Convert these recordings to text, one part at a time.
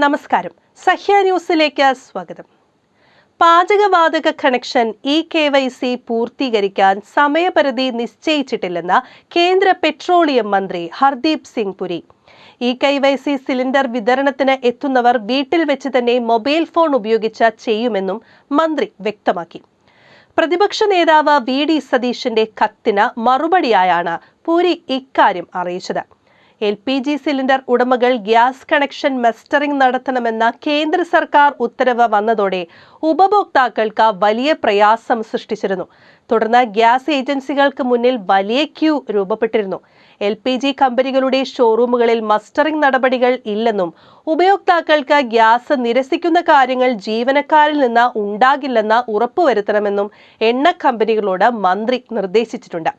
നമസ്കാരം. സഹ്യ ന്യൂസിലേക്ക് സ്വാഗതം. പാചകവാതക കണക്ഷൻ KYC പൂർത്തീകരിക്കാൻ സമയപരിധി നിശ്ചയിച്ചിട്ടില്ലെന്ന് കേന്ദ്ര പെട്രോളിയം മന്ത്രി ഹർദീപ് സിംഗ് പുരി. KYC സിലിണ്ടർ വിതരണത്തിന് എത്തുന്നവർ വീട്ടിൽ വെച്ച് തന്നെ മൊബൈൽ ഫോൺ ഉപയോഗിച്ച് ചെയ്യുമെന്നും മന്ത്രി വ്യക്തമാക്കി. പ്രതിപക്ഷ നേതാവ് VD സതീശന്റെ കത്തിന് മറുപടിയായാണ് പുരി ഇക്കാര്യം അറിയിച്ചത്. LPG സിലിണ്ടർ ഉടമകൾ ഗ്യാസ് കണക്ഷൻ മസ്റ്ററിംഗ് നടത്തണമെന്ന കേന്ദ്ര സർക്കാർ ഉത്തരവ് വന്നതോടെ ഉപഭോക്താക്കൾക്ക് വലിയ പ്രയാസം സൃഷ്ടിച്ചിരുന്നു. തുടർന്ന് ഗ്യാസ് ഏജൻസികൾക്ക് മുന്നിൽ വലിയ ക്യൂ രൂപപ്പെട്ടിരുന്നു. LPG കമ്പനികളുടെ ഷോറൂമുകളിൽ മസ്റ്ററിംഗ് നടപടികൾ ഇല്ലെന്നും ഉപഭോക്താക്കൾക്ക് ഗ്യാസ് നിരസിക്കുന്ന കാര്യങ്ങൾ ജീവനക്കാരിൽ നിന്ന് ഉണ്ടാകില്ലെന്ന് ഉറപ്പുവരുത്തണമെന്നും എണ്ണ കമ്പനികളോട് മന്ത്രി നിർദ്ദേശിച്ചിട്ടുണ്ട്.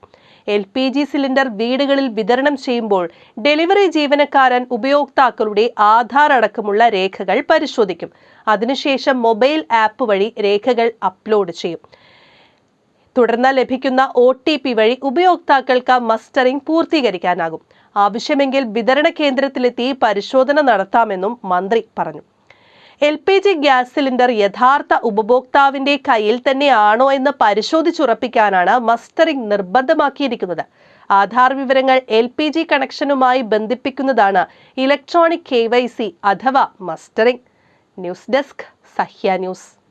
LPG സിലിണ്ടർ വീടുകളിൽ വിതരണം ചെയ്യുമ്പോൾ ഡെലിവറി ജീവനക്കാരൻ ഉപഭോക്താക്കളുടെ ആധാർ അടക്കമുള്ള രേഖകൾ പരിശോധിക്കും. അതിനുശേഷം മൊബൈൽ ആപ്പ് വഴി രേഖകൾ അപ്ലോഡ് ചെയ്യും. തുടർന്ന് ലഭിക്കുന്ന OTP വഴി ഉപഭോക്താക്കൾക്ക് മസ്റ്ററിംഗ് പൂർത്തീകരിക്കാനാകും. ആവശ്യമെങ്കിൽ വിതരണ കേന്ദ്രത്തിലെത്തി പരിശോധന നടത്താമെന്നും മന്ത്രി പറഞ്ഞു. LPG ഗ്യാസ് സിലിണ്ടർ യഥാർത്ഥ ഉപഭോക്താവിന്റെ കയ്യിൽ തന്നെയാണോ എന്ന് പരിശോധിച്ചുറപ്പിക്കാനാണ് മസ്റ്ററിംഗ് നിർബന്ധമാക്കിയിരിക്കുന്നത്. ആധാർ വിവരങ്ങൾ LPG കണക്ഷനുമായി ബന്ധിപ്പിക്കുന്നതാണ് ഇലക്ട്രോണിക് KYC അഥവാ mustering. News desk, Sahya news.